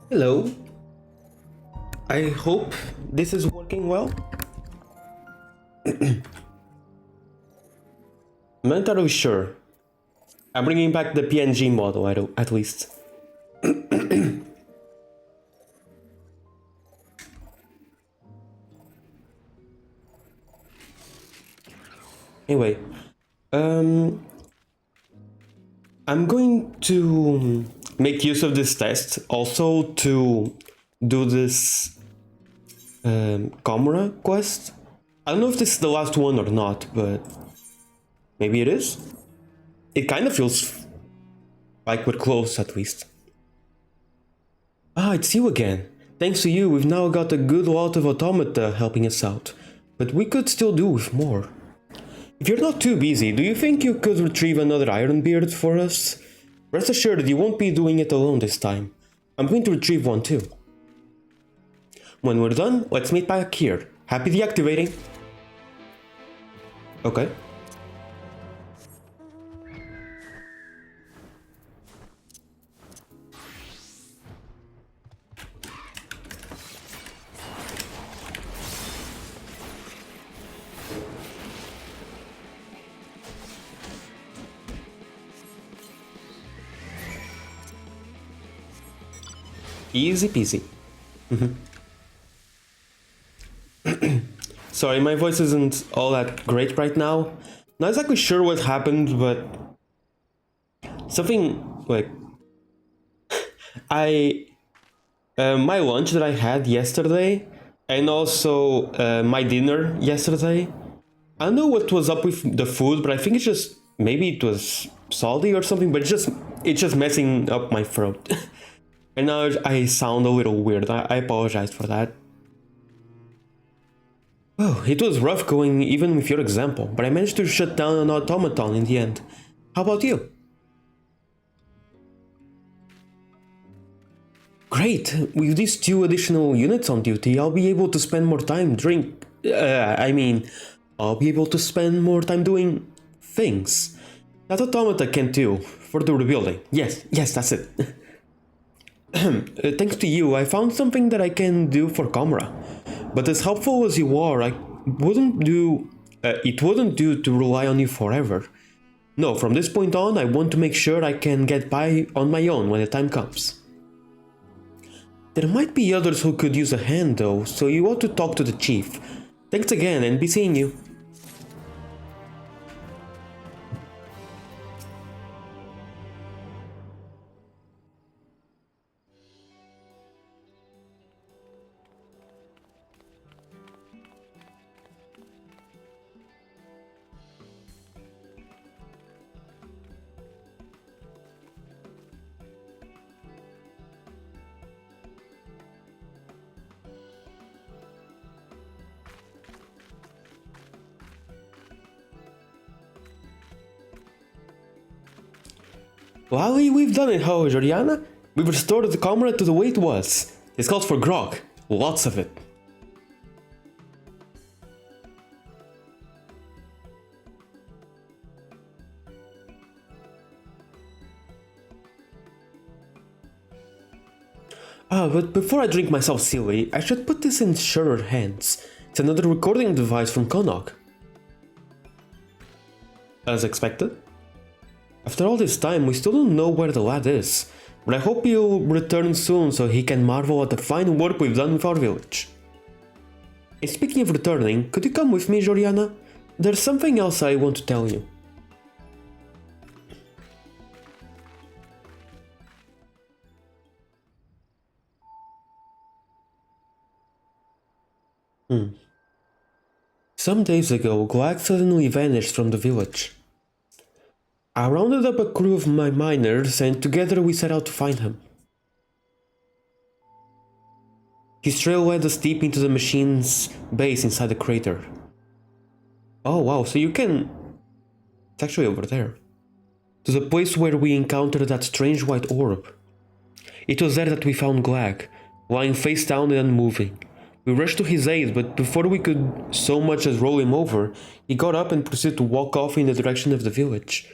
Hello. I hope this is working well. I'm not entirely sure. I'm bringing back the PNG model at least. Anyway, I'm going to make use of this test also to do this Komra quest. I don't know if this is the last one or not, but maybe it is. It kind of feels like we're close at least. Ah, it's you again. Thanks to you, we've now got a good lot of automata helping us out, but we could still do with more. If you're not too busy, do you think you could retrieve another Ironbeard for us? Rest assured you won't be doing it alone this time. I'm going to retrieve one too. When we're done, let's meet back here. Happy deactivating. Okay. Easy peasy. Sorry, my voice isn't all that great right now. Not exactly sure what happened, but something like my lunch that I had yesterday and also my dinner yesterday. I don't know what was up with the food, but I think it's just maybe it was salty or something, but it's just messing up my throat. And now I sound a little weird. I apologize for that. Oh, it was rough going even with your example, but I managed to shut down an automaton in the end. How about you? Great! With these 2 additional units on duty, I'll be able to spend more time I'll be able to spend more time doing things. That automata can too, for the rebuilding. Yes, that's it. Thanks to you, I found something that I can do for Komra. But as helpful as you are, it wouldn't do to rely on you forever. No, from this point on, I want to make sure I can get by on my own when the time comes. There might be others who could use a hand though, so you ought to talk to the chief. Thanks again and be seeing you. Wally, we've done it, ho, Joriana. We've restored the Komra to the way it was. It's called for grog. Lots of it. But before I drink myself silly, I should put this in surer hands. It's another recording device from Konok. As expected. After all this time, we still don't know where the lad is, but I hope he'll return soon so he can marvel at the fine work we've done with our village. And speaking of returning, could you come with me, Joriana? There's something else I want to tell you. Some days ago, Glag suddenly vanished from the village. I rounded up a crew of my miners and together we set out to find him. His trail led us deep into the machine's base inside the crater. Oh wow, so you can... It's actually over there. To the place where we encountered that strange white orb. It was there that we found Glag, lying face down and unmoving. We rushed to his aid, but before we could so much as roll him over, he got up and proceeded to walk off in the direction of the village.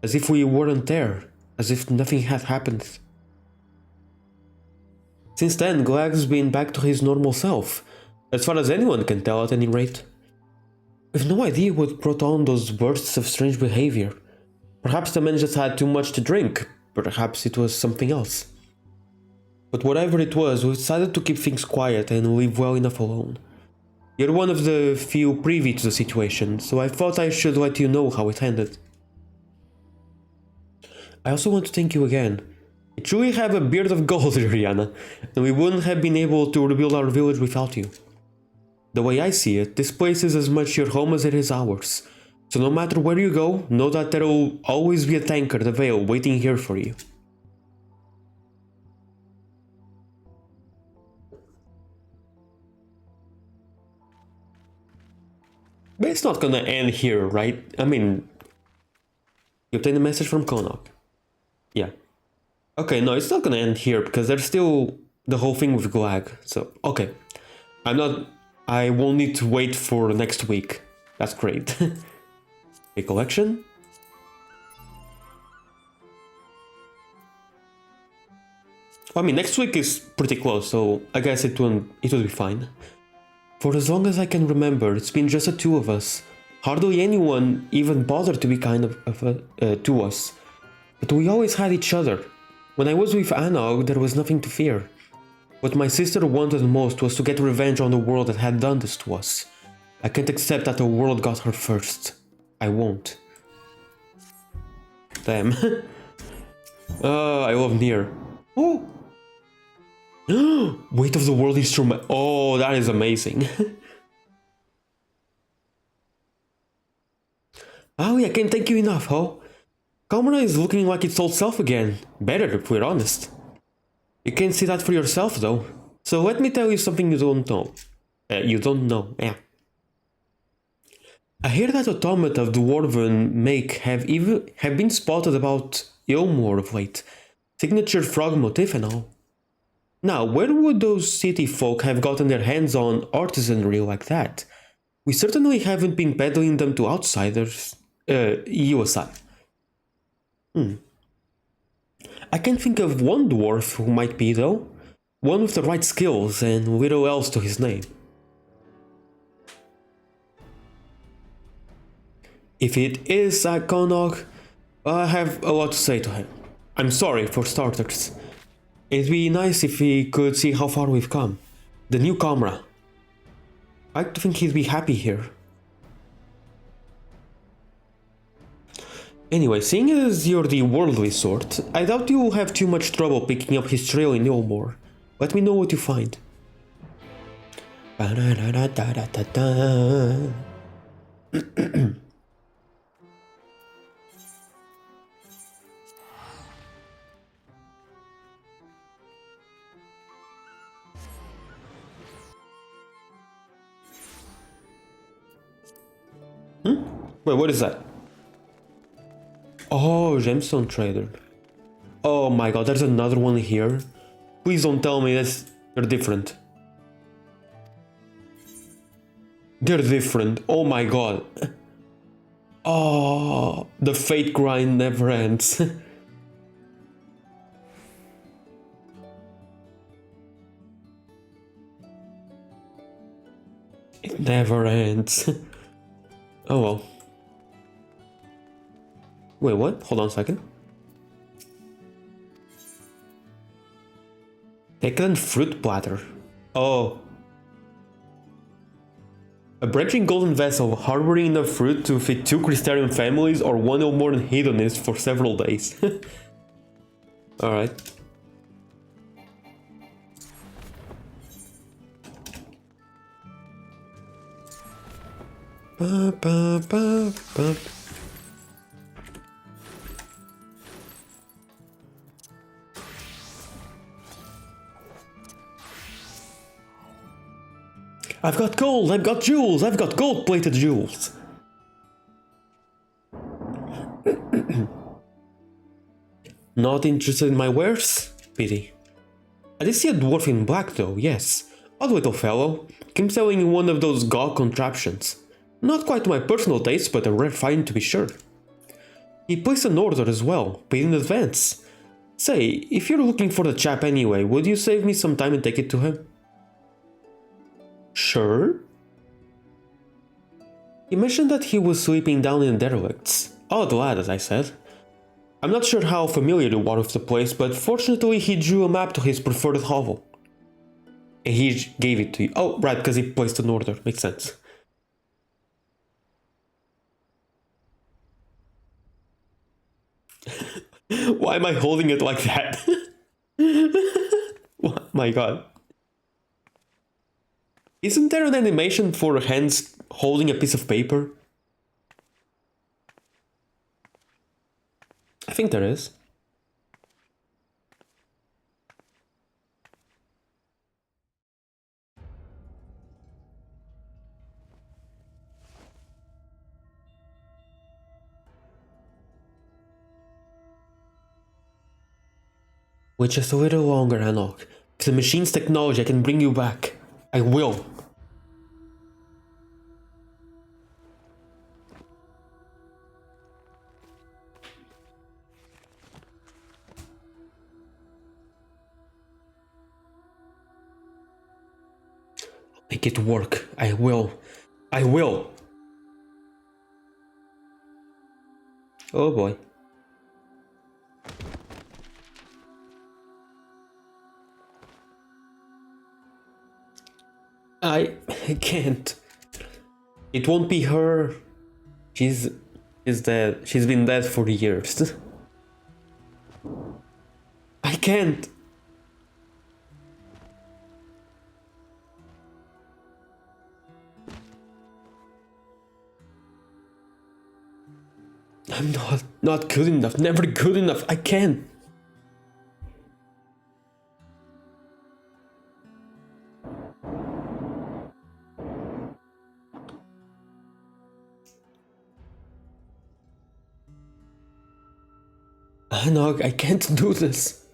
As if we weren't there, as if nothing had happened. Since then, Glag's been back to his normal self, as far as anyone can tell at any rate. We've no idea what brought on those bursts of strange behavior. Perhaps the man just had too much to drink, perhaps it was something else. But whatever it was, we decided to keep things quiet and leave well enough alone. You're one of the few privy to the situation, so I thought I should let you know how it ended. I also want to thank you again. You truly have a beard of gold, Rihanna, and we wouldn't have been able to rebuild our village without you. The way I see it, this place is as much your home as it is ours. So no matter where you go, know that there will always be a tanker, the Veil, waiting here for you. But it's not gonna end here, right? I mean, you obtained a message from Konok. Yeah. Okay, no, it's not gonna end here because there's still the whole thing with Glag. So, okay. I won't need to wait for next week. That's great. A collection? I mean, next week is pretty close, so I guess it will be fine. For as long as I can remember, it's been just the two of us. Hardly anyone even bothered to be kind to us. But we always had each other. When I was with Anog, there was nothing to fear. What my sister wanted most was to get revenge on the world that had done this to us. I can't accept that the world got her first. I won't. Damn. I love Nier. Oh! Weight of the World instrument. Oh, that is amazing. Oh, I can't thank you enough, huh? Komra is looking like its old self again. Better, if we're honest. You can't see that for yourself, though. So let me tell you something you don't know. Yeah. I hear that automata of Dwarven make have been spotted about Ilmore of late. Signature frog motif and all. Now, where would those city folk have gotten their hands on artisanry like that? We certainly haven't been peddling them to outsiders. You aside. I can think of one dwarf who might be, though. One with the right skills and little else to his name. If it is Konok, I have a lot to say to him. I'm sorry, for starters. It'd be nice if we could see how far we've come. The new Komra. I think he'd be happy here. Anyway, seeing as you're the worldly sort, I doubt you'll have too much trouble picking up his trail in Ilmore. Let me know what you find. Wait, what is that? Oh, gemstone trader. Oh my god, there's another one here. Please don't tell me they're different. They're different. Oh my god. Oh, the fate grind never ends. It never ends. Oh well. Wait, what? Hold on a second. Decadent fruit platter. Oh. A branching golden vessel harboring enough fruit to feed 2 Crystarian families or 1 or more hedonists for several days. Alright. Ba, ba, ba, ba. I've got gold, I've got jewels, I've got gold-plated jewels. Not interested in my wares? Pity. I did see a dwarf in black though, yes. Odd little fellow. Came selling one of those gog contraptions. Not quite my personal taste, but a rare find to be sure. He placed an order as well, paid in advance. Say, if you're looking for the chap anyway, would you save me some time and take it to him? Sure. He mentioned that he was sweeping down in derelicts. Odd lad, as I said. I'm not sure how familiar you are with the place, but fortunately he drew a map to his preferred hovel. And he gave it to you. Oh, right, because he placed an order. Makes sense. Why am I holding it like that? Oh my god. Isn't there an animation for hands holding a piece of paper? I think there is. Wait just a little longer, Anok. With the machine's technology, I can bring you back. I will. Make it work. I will. I will. Oh boy. I can't. It won't be her. She's dead. She's been dead for years. I can't. I'm not good enough. Never good enough. I can't. Nog, I can't do this.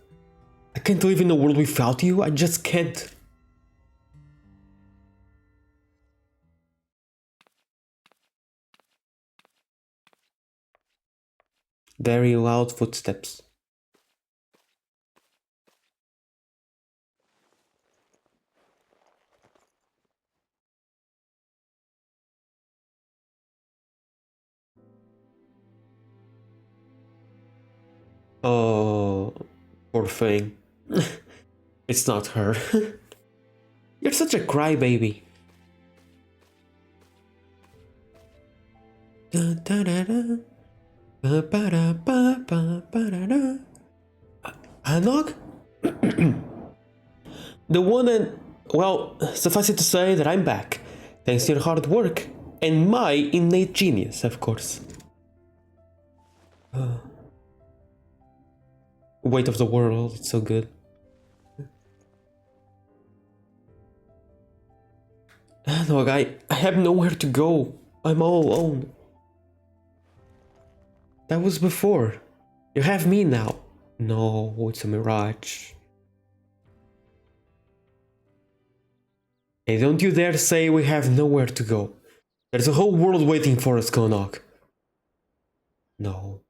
I can't live in a world without you. I just can't. Very loud footsteps. Oh, poor thing. It's not her. You're such a crybaby. Anog? The one and... Well, suffice it to say that I'm back. Thanks to your hard work. And my innate genius, of course. Weight of the world, it's so good. Look, I have nowhere to go. I'm all alone. That was before. You have me now. No, it's a mirage. Hey, don't you dare say we have nowhere to go. There's a whole world waiting for us, Konok. No.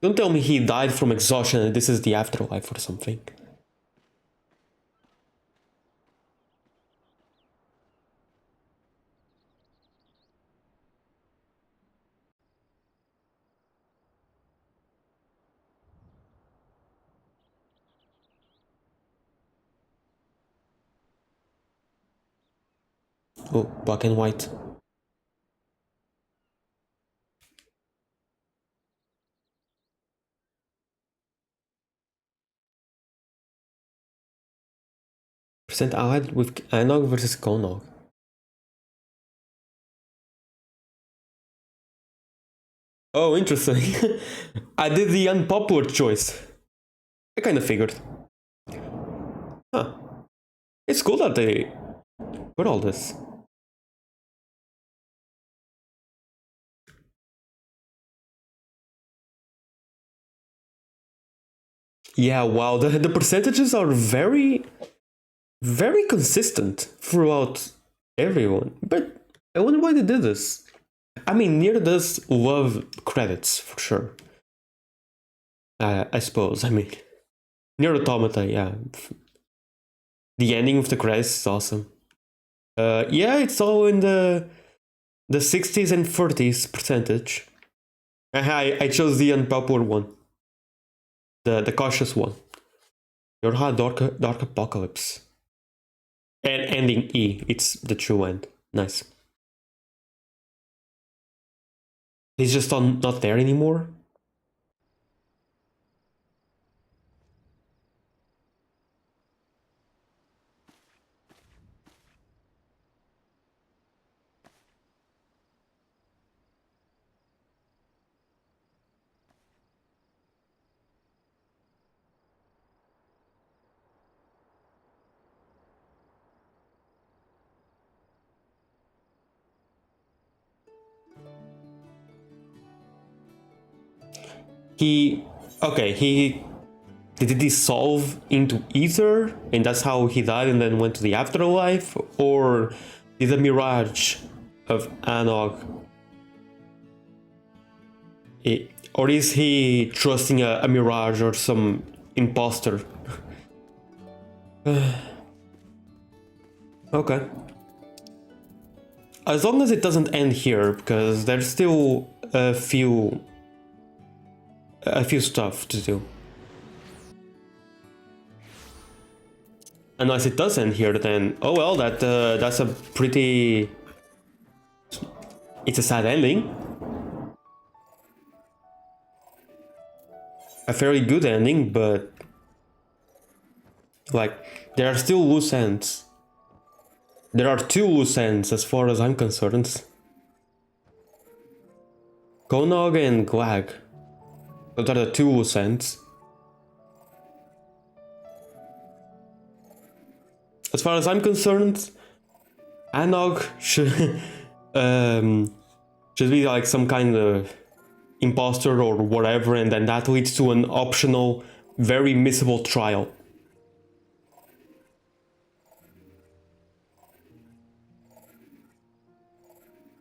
Don't tell me he died from exhaustion and this is the afterlife or something. Oh, black and white. Percent allied with Anog versus Konog. Oh, interesting. I did the unpopular choice. I kind of figured. Huh. It's cool that they put all this. Yeah, wow, the percentages are very consistent throughout everyone. But I wonder why they did this. I mean, Nier does love credits, for sure. I suppose, I mean. Nier Automata, yeah. The ending of the credits is awesome. Yeah, it's all in the 60s and 40s percentage. I chose the unpopular one. The cautious one. Your hard dark apocalypse. And ending E, it's the true end. Nice. He's just not there anymore. He did he dissolve into ether and that's how he died and then went to the afterlife, or did the mirage of Anog, or is he trusting a mirage or some imposter? Okay, as long as it doesn't end here, because there's still a few stuff to do. Unless it does end here, then oh well, that's a pretty. It's a sad ending. A very good ending, but like there are still loose ends. There are 2 loose ends as far as I'm concerned. Konog and Glag. Those are the 2 loose ends. As far as I'm concerned, Anog should be like some kind of imposter or whatever, and then that leads to an optional, very missable trial.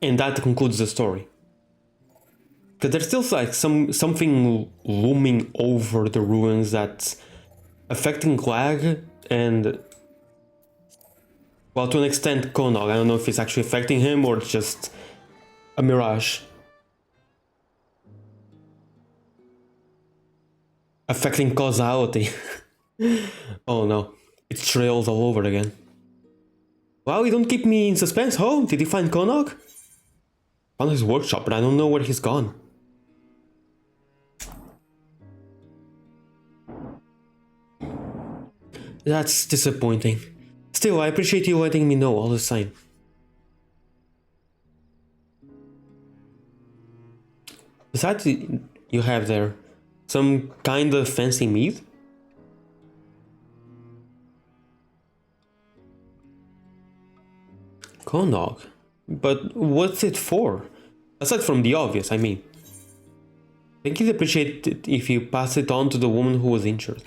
And that concludes the story. Because there's still like something looming over the ruins that's affecting Glag and, well, to an extent, Konog. I don't know if it's actually affecting him or just a mirage. Affecting causality. Oh no, it's trails all over again. Well, you don't keep me in suspense. Oh, did you find Konog? Found his workshop, but I don't know where he's gone. That's disappointing. Still, I appreciate you letting me know all the time. Besides, you have there some kind of fancy meat? Konog? But what's it for? Aside from the obvious, I mean. I think he'd appreciate it if you pass it on to the woman who was injured.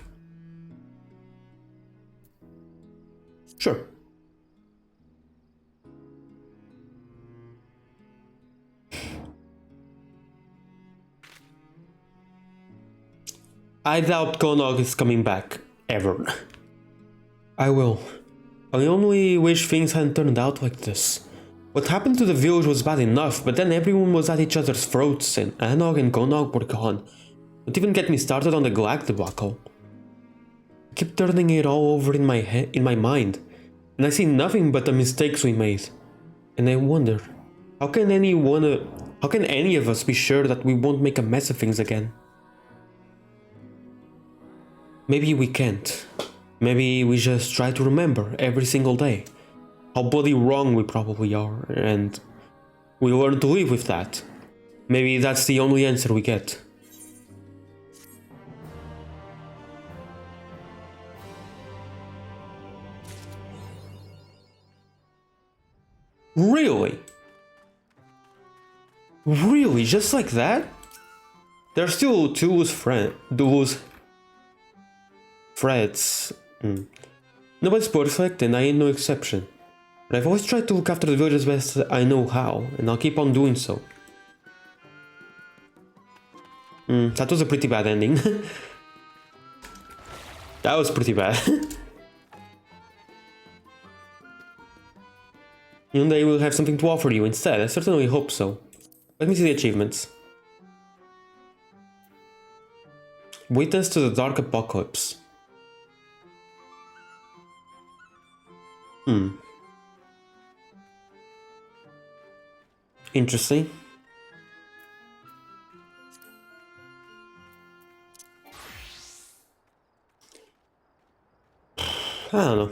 Sure. I doubt Konog is coming back, ever. I will. I only wish things hadn't turned out like this. What happened to the village was bad enough, but then everyone was at each other's throats and Anog and Konog were gone. Don't even get me started on the Glag debacle. I keep turning it all over in my mind, and I see nothing but the mistakes we made. And I wonder, how can any of us be sure that we won't make a mess of things again? Maybe we can't. Maybe we just try to remember every single day how bloody wrong we probably are, and we learn to live with that. Maybe that's the only answer we get. Really? Really? Just like that? There are still 2 loose threads. Nobody's perfect and I ain't no exception. But I've always tried to look after the village as best I know how, and I'll keep on doing so. That was a pretty bad ending. That was pretty bad. One day we'll have something to offer you instead, I certainly hope so. Let me see the achievements. Witness to the Dark Apocalypse. Interesting. I don't know.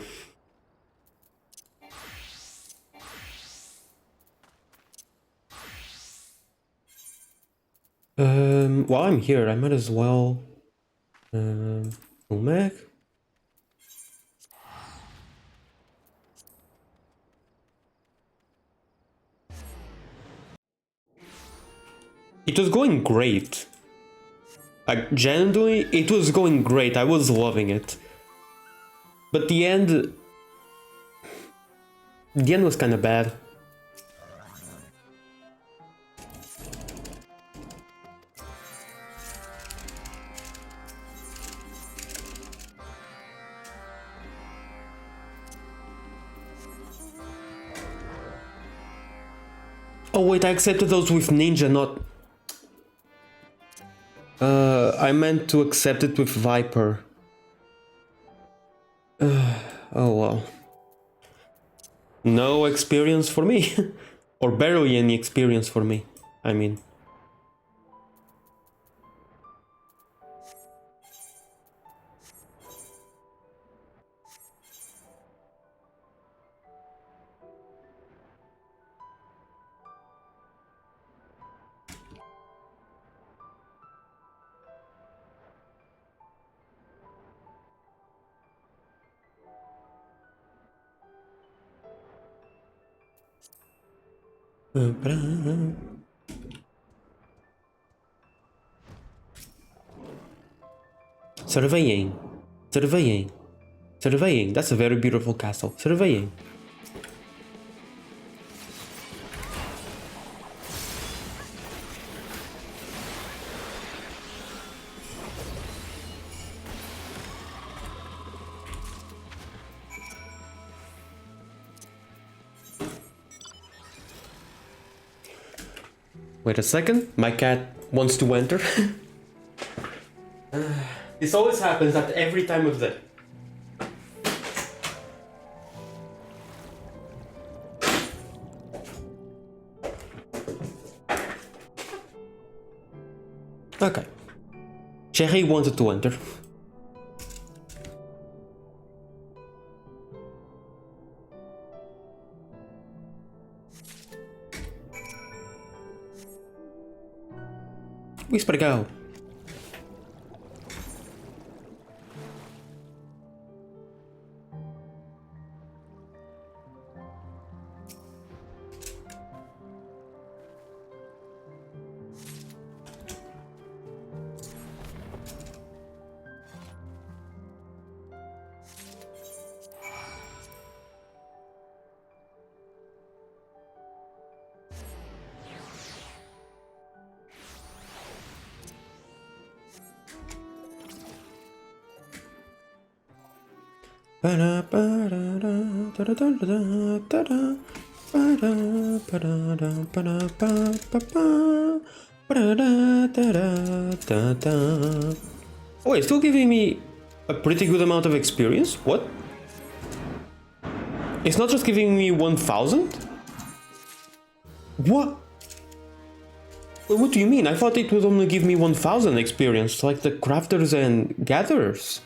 While I'm here, I might as well... Mac. It was going great. Like, genuinely, it was going great. I was loving it. But the end was kind of bad. Oh wait, I accepted those with Ninja, not... I meant to accept it with Viper. Oh well. No experience for me. Or barely any experience for me, I mean. Surveying. Surveying. Surveying. That's a very beautiful castle. Surveying. Wait a second, my cat wants to enter. This always happens at every time of day. Okay. Cherry wanted to enter. Whisper go. Oh, it's still giving me a pretty good amount of experience? What? It's not just giving me 1000? What? What do you mean? I thought it would only give me 1000 experience, like the crafters and gatherers.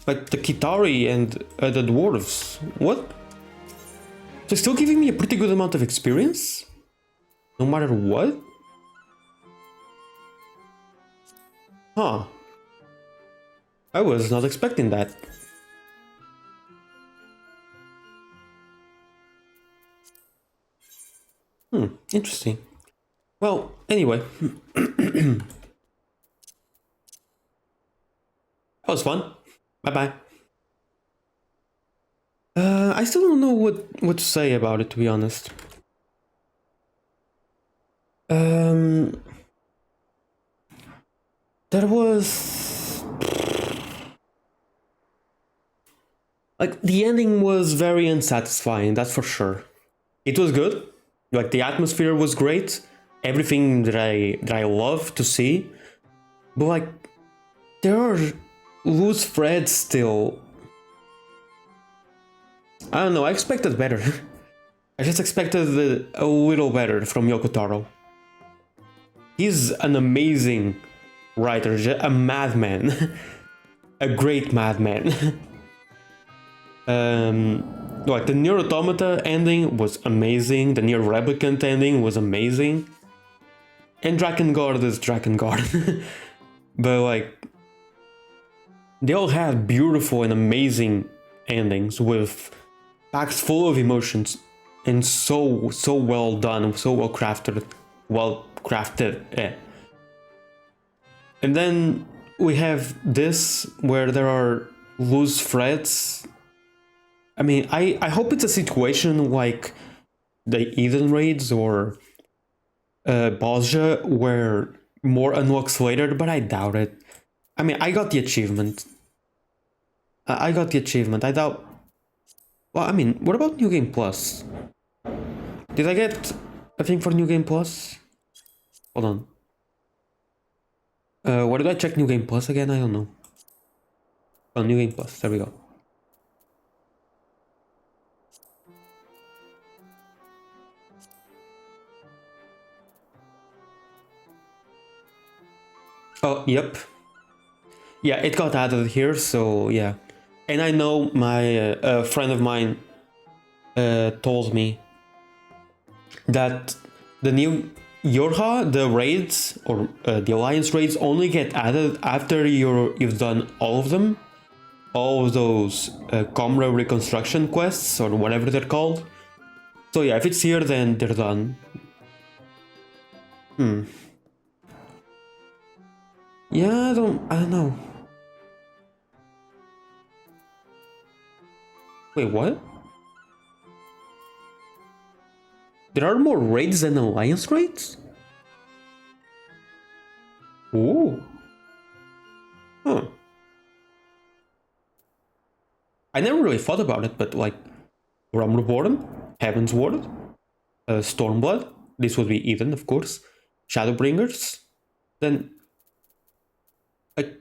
Like the Kitari and the dwarves. What? So it's still giving me a pretty good amount of experience? No matter what? Huh. I was not expecting that. Interesting. Well, anyway. That was fun. Bye-bye. I still don't know what to say about it, to be honest. There was... Like, the ending was very unsatisfying, that's for sure. It was good. Like, the atmosphere was great. Everything that I love to see. But, like, there are loose threads still. I don't know, I expected better. I just expected a little better from Yoko Taro. He's an amazing writer, a madman. A great madman. Like the Nier Automata ending was amazing, the Nier Replicant ending was amazing. And Drakengard is Drakengard. But like, they all had beautiful and amazing endings with packs full of emotions and so well done, so well crafted. And then we have this where there are loose threads. I mean, I hope it's a situation like the Eden raids or Bozja where more unlocks later, but I doubt it. I mean, I got the achievement. I got the achievement. I doubt. Well, I mean, what about New Game Plus? Did I get a thing for New Game Plus? Hold on. What did I check New Game Plus again? I don't know. Oh, New Game Plus. There we go. Oh, yep. Yeah, it got added here, so yeah. And I know my a friend of mine told me that the new Yorha, the raids, or the Alliance raids only get added after you've done all of them. All of those Komra Reconstruction quests, or whatever they're called. So yeah, if it's here, then they're done. Yeah, I don't know. Wait, what? There are more raids than Alliance raids? Ooh. Huh. I never really thought about it, but like Realm Reborn, Heaven's Ward, Stormblood, this would be Eden, of course, Shadowbringers, then like,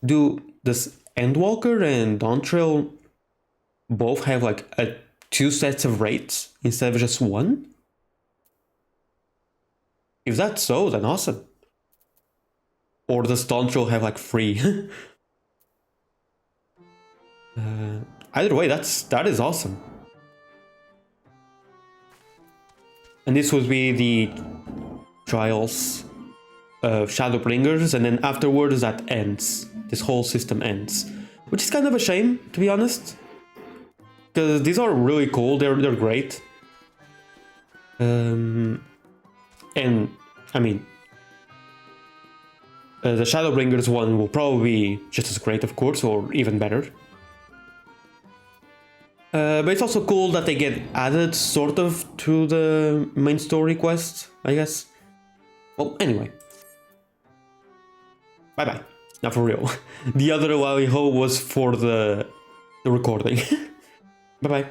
does Endwalker and Dawntrail both have like two sets of raids instead of just one? If that's so, then awesome. Or does Dawntrail have like 3? Either way, that is awesome. And this would be the trials of Shadowbringers, and then afterwards that ends. This whole system ends, which is kind of a shame, to be honest, because these are really cool. They're great. And I mean, the Shadowbringers one will probably be just as great, of course, or even better. But it's also cool that they get added, sort of, to the main story quest, I guess. Well, anyway. Bye-bye. Now for real. The other Lally Ho was for the recording. Bye-bye.